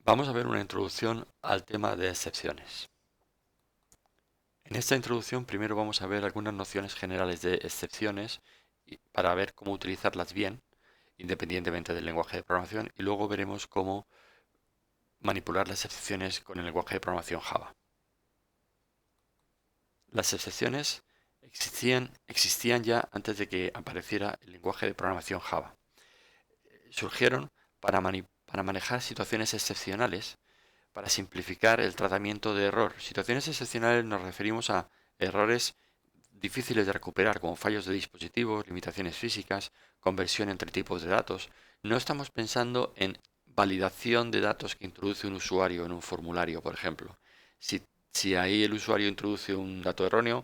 Vamos a ver una introducción al tema de excepciones. En esta introducción primero vamos a ver algunas nociones generales de excepciones para ver cómo utilizarlas bien, independientemente del lenguaje de programación, y luego veremos cómo manipular las excepciones con el lenguaje de programación Java. Las excepciones existían ya antes de que apareciera el lenguaje de programación Java. Surgieron para manejar situaciones excepcionales, para simplificar el tratamiento de error. Situaciones excepcionales nos referimos a errores difíciles de recuperar, como fallos de dispositivos, limitaciones físicas, conversión entre tipos de datos. No estamos pensando en validación de datos que introduce un usuario en un formulario, por ejemplo. Si, si ahí el usuario introduce un dato erróneo,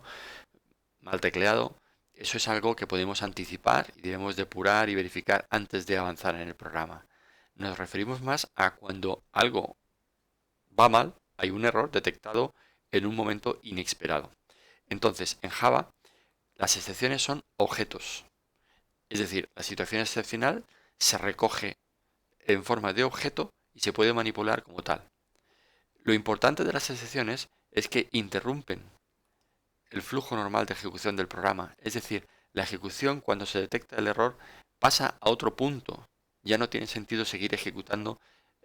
mal tecleado, eso es algo que podemos anticipar y debemos depurar y verificar antes de avanzar en el programa. Nos referimos más a cuando algo va mal, hay un error detectado en un momento inesperado. Entonces, en Java, las excepciones son objetos. Es decir, la situación excepcional se recoge en forma de objeto y se puede manipular como tal. Lo importante de las excepciones es que interrumpen el flujo normal de ejecución del programa. Es decir, la ejecución, cuando se detecta el error, pasa a otro punto. Ya no tiene sentido seguir ejecutando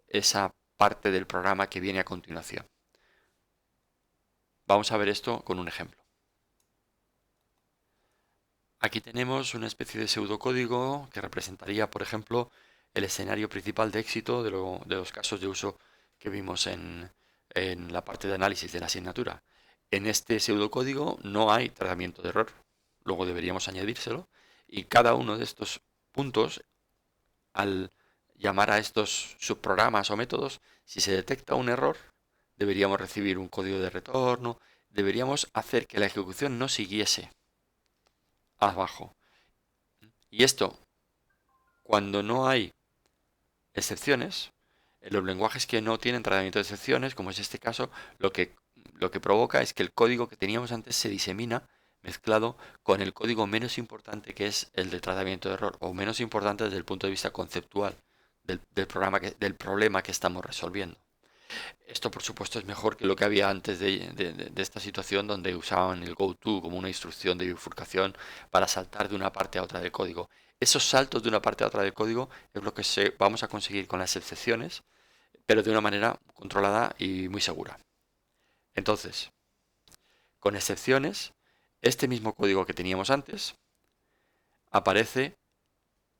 esa parte del programa que viene a continuación. Vamos a ver esto con un ejemplo. Aquí tenemos una especie de pseudocódigo que representaría, por ejemplo, el escenario principal de éxito de los casos de uso que vimos en la parte de análisis de la asignatura. En este pseudocódigo no hay tratamiento de error, luego deberíamos añadírselo, y cada uno de estos puntos, al llamar a estos subprogramas o métodos, si se detecta un error, deberíamos recibir un código de retorno, deberíamos hacer que la ejecución no siguiese abajo. Y esto, cuando no hay excepciones, en los lenguajes que no tienen tratamiento de excepciones, como es este caso, lo que provoca es que el código que teníamos antes se disemina mezclado con el código menos importante, que es el de tratamiento de error, o menos importante desde el punto de vista conceptual del problema que estamos resolviendo. Esto, por supuesto, es mejor que lo que había antes de esta situación, donde usaban el goto como una instrucción de bifurcación para saltar de una parte a otra del código. Esos saltos de una parte a otra del código es lo que vamos a conseguir con las excepciones, pero de una manera controlada y muy segura. Entonces, con excepciones, este mismo código que teníamos antes aparece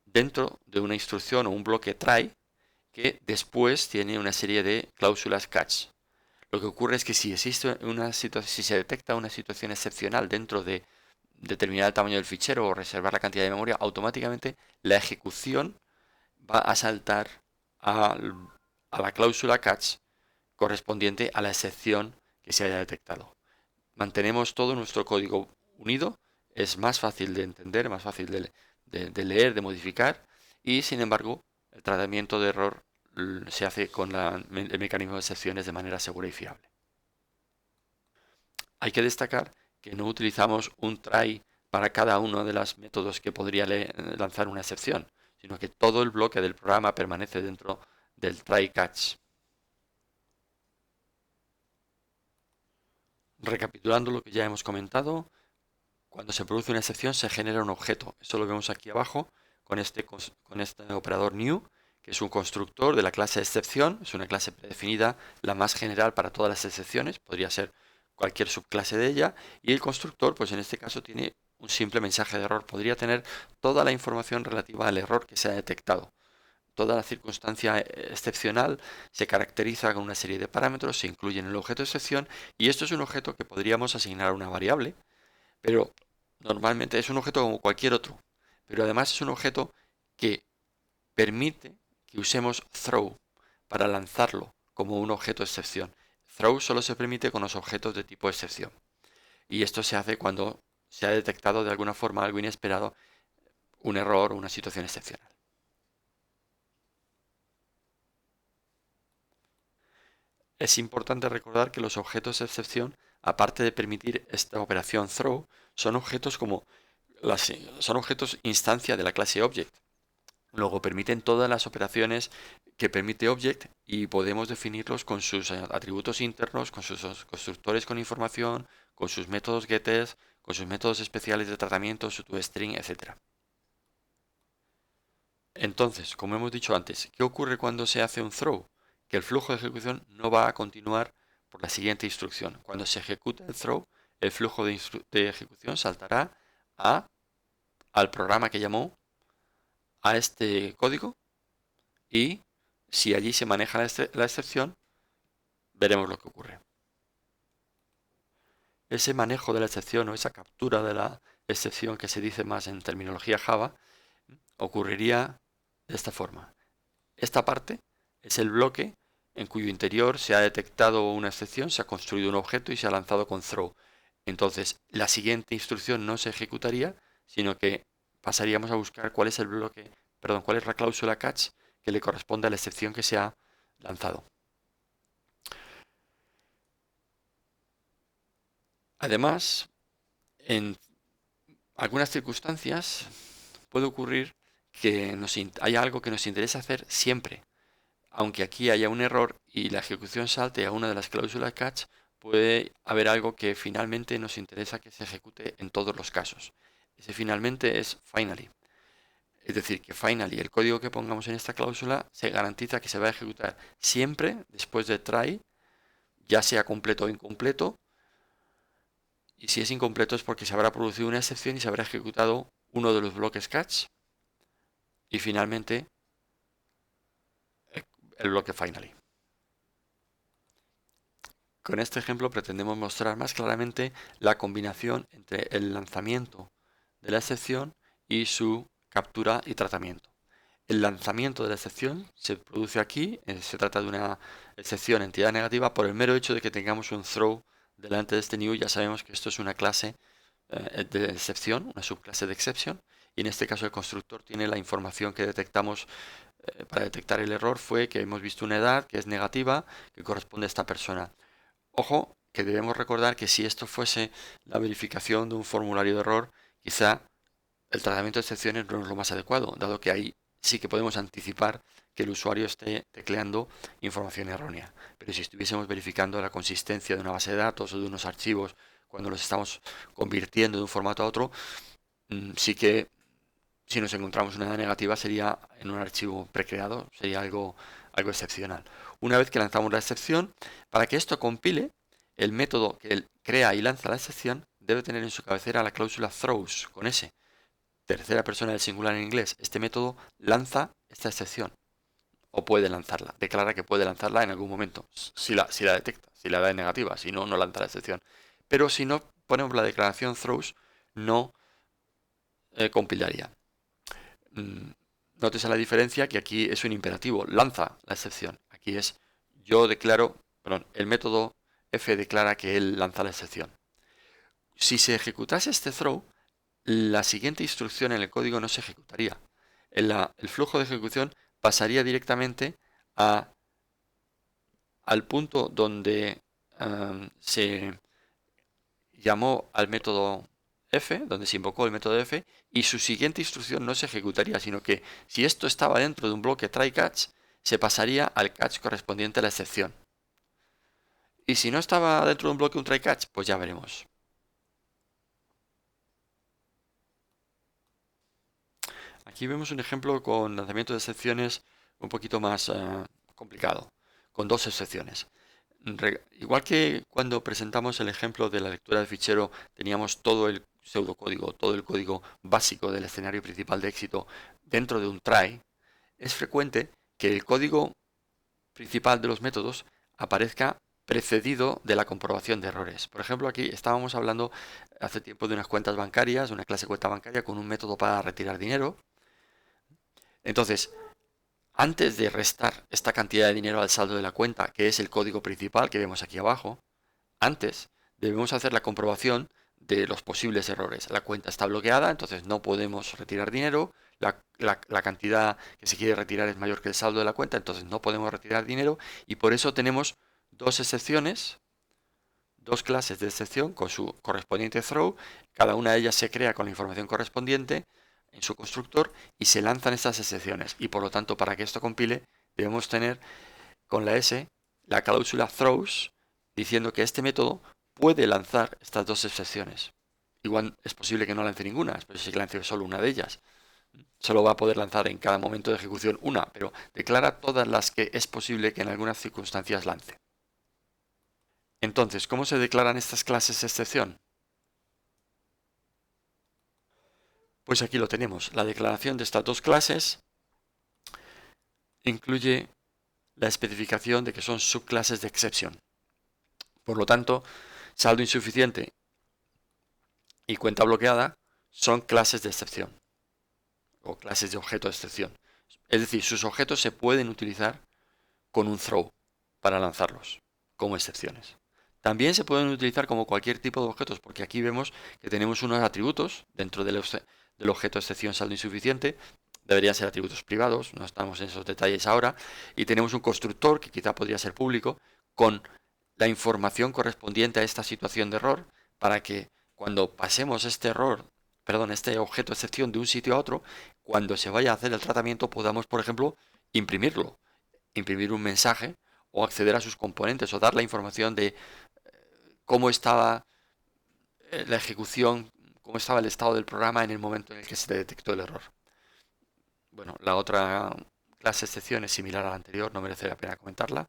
dentro de una instrucción o un bloque try que después tiene una serie de cláusulas catch. Lo que ocurre es que si si se detecta una situación excepcional dentro de determinar el tamaño del fichero o reservar la cantidad de memoria, automáticamente la ejecución va a saltar a, a la cláusula catch correspondiente a la excepción que se haya detectado. Mantenemos todo nuestro código unido, es más fácil de entender, más fácil de leer, de modificar, y sin embargo el tratamiento de error se hace con el mecanismo de excepciones de manera segura y fiable. Hay que destacar que no utilizamos un try para cada uno de los métodos que podría lanzar una excepción, sino que todo el bloque del programa permanece dentro del try catch. Recapitulando lo que ya hemos comentado, cuando se produce una excepción se genera un objeto. Eso lo vemos aquí abajo con este operador new, que es un constructor de la clase excepción. Es una clase predefinida, la más general para todas las excepciones. Podría ser cualquier subclase de ella. Y el constructor, pues en este caso tiene un simple mensaje de error. Podría tener toda la información relativa al error que se ha detectado. Toda la circunstancia excepcional se caracteriza con una serie de parámetros, se incluye en el objeto de excepción, y esto es un objeto que podríamos asignar a una variable, pero normalmente es un objeto como cualquier otro, pero además es un objeto que permite que usemos throw para lanzarlo como un objeto de excepción. Throw solo se permite con los objetos de tipo excepción, y esto se hace cuando se ha detectado de alguna forma algo inesperado, un error o una situación excepcional. Es importante recordar que los objetos de excepción, aparte de permitir esta operación throw, son objetos instancia de la clase object. Luego permiten todas las operaciones que permite Object y podemos definirlos con sus atributos internos, con sus constructores con información, con sus métodos getTest, con sus métodos especiales de tratamiento, su toString, etc. Entonces, como hemos dicho antes, ¿qué ocurre cuando se hace un throw? Que el flujo de ejecución no va a continuar por la siguiente instrucción. Cuando se ejecuta el throw, el flujo de ejecución saltará al programa que llamó, a este código, y si allí se maneja la excepción, veremos lo que ocurre. Ese manejo de la excepción o esa captura de la excepción que se dice más en terminología Java ocurriría de esta forma. Esta parte es el bloque en cuyo interior se ha detectado una excepción, se ha construido un objeto y se ha lanzado con throw. Entonces, la siguiente instrucción no se ejecutaría, sino que pasaríamos a buscar cuál es el bloque, perdón, cuál es la cláusula catch que le corresponde a la excepción que se ha lanzado. Además, en algunas circunstancias puede ocurrir que haya algo que nos interesa hacer siempre. Aunque aquí haya un error y la ejecución salte a una de las cláusulas catch, puede haber algo que finalmente nos interesa que se ejecute en todos los casos. Ese finalmente es finally. Es decir, que finally, el código que pongamos en esta cláusula, se garantiza que se va a ejecutar siempre después de try, ya sea completo o incompleto. Y si es incompleto es porque se habrá producido una excepción y se habrá ejecutado uno de los bloques catch. Y finalmente, el bloque finally. Con este ejemplo pretendemos mostrar más claramente la combinación entre el lanzamiento de la excepción y su captura y tratamiento. El lanzamiento de la excepción se produce aquí, se trata de una excepción entidad negativa por el mero hecho de que tengamos un throw delante de este new. Ya sabemos que esto es una clase de excepción, una subclase de exception, y en este caso el constructor tiene la información que detectamos para detectar el error fue que hemos visto una edad que es negativa, que corresponde a esta persona. Ojo, que debemos recordar que si esto fuese la verificación de un formulario de error, quizá el tratamiento de excepciones no es lo más adecuado, dado que ahí sí que podemos anticipar que el usuario esté tecleando información errónea. Pero si estuviésemos verificando la consistencia de una base de datos o de unos archivos cuando los estamos convirtiendo de un formato a otro, sí que si nos encontramos una negativa sería en un archivo precreado, sería algo excepcional. Una vez que lanzamos la excepción, para que esto compile, el método que crea y lanza la excepción debe tener en su cabecera la cláusula throws, con S, tercera persona del singular en inglés. Este método lanza esta excepción, o puede lanzarla, declara que puede lanzarla en algún momento, si la detecta, si la da en negativa, si no, no lanza la excepción. Pero si no ponemos la declaración throws, no compilaría. Nótese la diferencia que aquí es un imperativo, lanza la excepción. Aquí es el método f declara que él lanza la excepción. Si se ejecutase este throw, la siguiente instrucción en el código no se ejecutaría. El flujo de ejecución pasaría directamente al punto donde se llamó al método f, donde se invocó el método f, y su siguiente instrucción no se ejecutaría, sino que si esto estaba dentro de un bloque try-catch, se pasaría al catch correspondiente a la excepción. Y si no estaba dentro de un bloque un try-catch, pues ya veremos. Aquí vemos un ejemplo con lanzamiento de excepciones un poquito más complicado, con dos excepciones. Igual que cuando presentamos el ejemplo de la lectura de fichero, teníamos todo el pseudocódigo, todo el código básico del escenario principal de éxito dentro de un try, es frecuente que el código principal de los métodos aparezca precedido de la comprobación de errores. Por ejemplo, aquí estábamos hablando hace tiempo de unas cuentas bancarias, una clase cuenta bancaria con un método para retirar dinero. Entonces, antes de restar esta cantidad de dinero al saldo de la cuenta, que es el código principal que vemos aquí abajo, antes debemos hacer la comprobación de los posibles errores. La cuenta está bloqueada, entonces no podemos retirar dinero. La cantidad que se quiere retirar es mayor que el saldo de la cuenta, entonces no podemos retirar dinero. Y por eso tenemos dos excepciones, dos clases de excepción con su correspondiente throw. Cada una de ellas se crea con la información correspondiente. en su constructor y se lanzan estas excepciones. Y por lo tanto, para que esto compile, debemos tener con la S la cláusula throws diciendo que este método puede lanzar estas dos excepciones. Igual es posible que no lance ninguna, pero sí que lance solo una de ellas. Solo va a poder lanzar en cada momento de ejecución una, pero declara todas las que es posible que en algunas circunstancias lance. Entonces, ¿cómo se declaran estas clases de excepción? Pues aquí lo tenemos. La declaración de estas dos clases incluye la especificación de que son subclases de excepción. Por lo tanto, saldo insuficiente y cuenta bloqueada son clases de excepción o clases de objeto de excepción. Es decir, sus objetos se pueden utilizar con un throw para lanzarlos como excepciones. También se pueden utilizar como cualquier tipo de objetos, porque aquí vemos que tenemos unos atributos dentro del objeto de excepción saldo insuficiente. Deberían ser atributos privados, no estamos en esos detalles ahora. Y tenemos un constructor, que quizá podría ser público, con la información correspondiente a esta situación de error, para que cuando pasemos este objeto de excepción de un sitio a otro, cuando se vaya a hacer el tratamiento podamos, por ejemplo, imprimirlo, imprimir un mensaje o acceder a sus componentes o dar la información de cómo estaba la ejecución, cómo estaba el estado del programa en el momento en el que se detectó el error. Bueno, la otra clase de excepción es similar a la anterior, no merece la pena comentarla.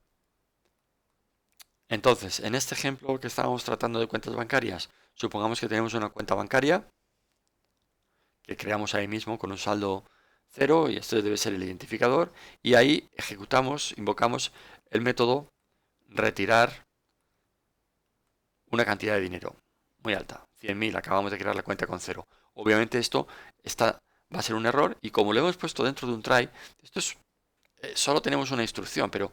Entonces, en este ejemplo que estábamos tratando de cuentas bancarias, supongamos que tenemos una cuenta bancaria que creamos ahí mismo con un saldo 0 y este debe ser el identificador y ahí invocamos el método retirar una cantidad de dinero muy alta, 100.000, acabamos de crear la cuenta con 0. Obviamente esto va a ser un error y como lo hemos puesto dentro de un try, solo tenemos una instrucción, pero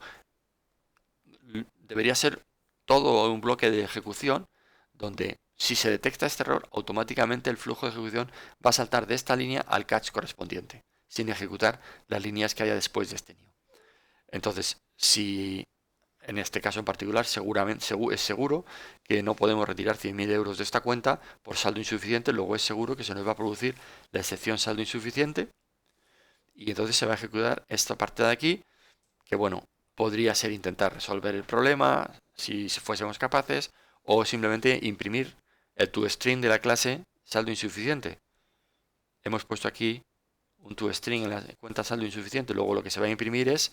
debería ser todo un bloque de ejecución donde si se detecta este error, automáticamente el flujo de ejecución va a saltar de esta línea al catch correspondiente, sin ejecutar las líneas que haya después de este new. Entonces, si en este caso en particular, es seguro que no podemos retirar 100.000 euros de esta cuenta por saldo insuficiente, luego es seguro que se nos va a producir la excepción saldo insuficiente y entonces se va a ejecutar esta parte de aquí, que bueno, podría ser intentar resolver el problema si fuésemos capaces o simplemente imprimir el toString de la clase saldo insuficiente. Hemos puesto aquí un toString en la cuenta saldo insuficiente, luego lo que se va a imprimir es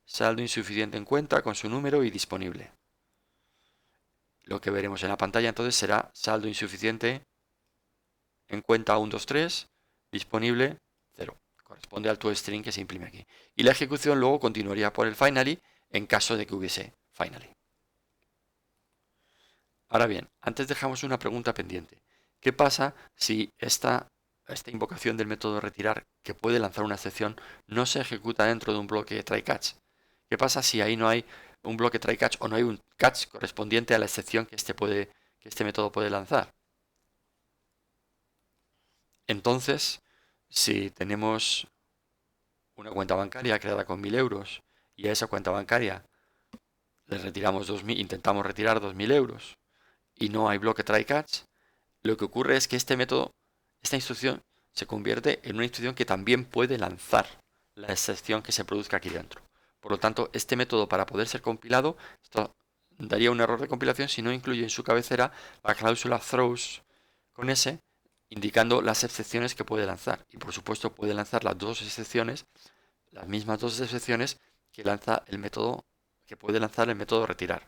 saldo insuficiente en cuenta con su número y disponible. Lo que veremos en la pantalla entonces será saldo insuficiente en cuenta 123, disponible 0. Corresponde al toString que se imprime aquí. Y la ejecución luego continuaría por el finally en caso de que hubiese finally. Ahora bien, antes dejamos una pregunta pendiente. ¿Qué pasa si esta invocación del método retirar, que puede lanzar una excepción, no se ejecuta dentro de un bloque try-catch? ¿Qué pasa si ahí no hay un bloque try-catch o no hay un catch correspondiente a la excepción que este método puede lanzar? Entonces, si tenemos una cuenta bancaria creada con 1.000 euros y a esa cuenta bancaria le retiramos 2.000, intentamos retirar 2.000 euros y no hay bloque try-catch, lo que ocurre es que esta instrucción se convierte en una instrucción que también puede lanzar la excepción que se produzca aquí dentro. Por lo tanto, este método para poder ser compilado, esto daría un error de compilación si no incluye en su cabecera la cláusula throws con S, indicando las excepciones que puede lanzar. Y por supuesto puede lanzar las mismas dos excepciones que lanza el método, que puede lanzar el método retirar.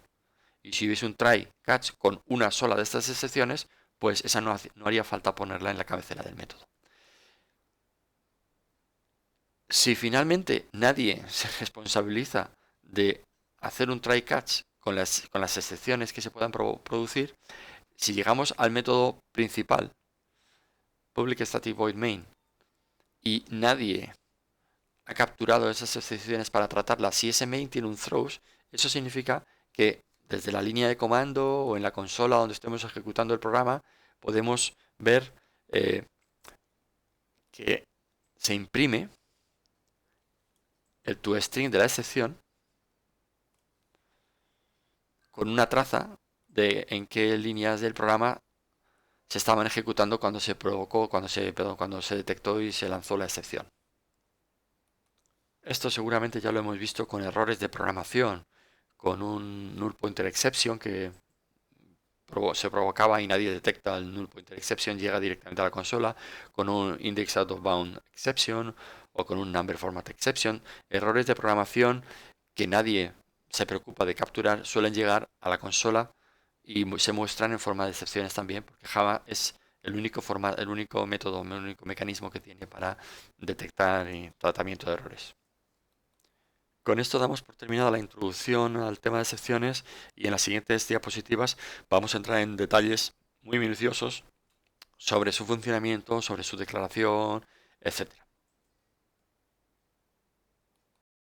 Y si hubiese un try catch con una sola de estas excepciones, pues esa no haría falta ponerla en la cabecera del método. Si finalmente nadie se responsabiliza de hacer un try catch con las excepciones que se puedan producir, si llegamos al método principal, public static void main, y nadie ha capturado esas excepciones para tratarlas, si ese main tiene un throws, eso significa que desde la línea de comando o en la consola donde estemos ejecutando el programa, podemos ver que se imprime el toString de la excepción con una traza de en qué líneas del programa se estaban ejecutando cuando se provocó, cuando se detectó y se lanzó la excepción. Esto seguramente ya lo hemos visto con errores de programación, con un null pointer exception que se provocaba y nadie detecta el null pointer exception, llega directamente a la consola, con un index out of bound exception o con un number format exception. Errores de programación que nadie se preocupa de capturar suelen llegar a la consola y se muestran en forma de excepciones también, porque Java es el único método, el único mecanismo que tiene para detectar y tratamiento de errores. Con esto damos por terminada la introducción al tema de excepciones y en las siguientes diapositivas vamos a entrar en detalles muy minuciosos sobre su funcionamiento, sobre su declaración, etc.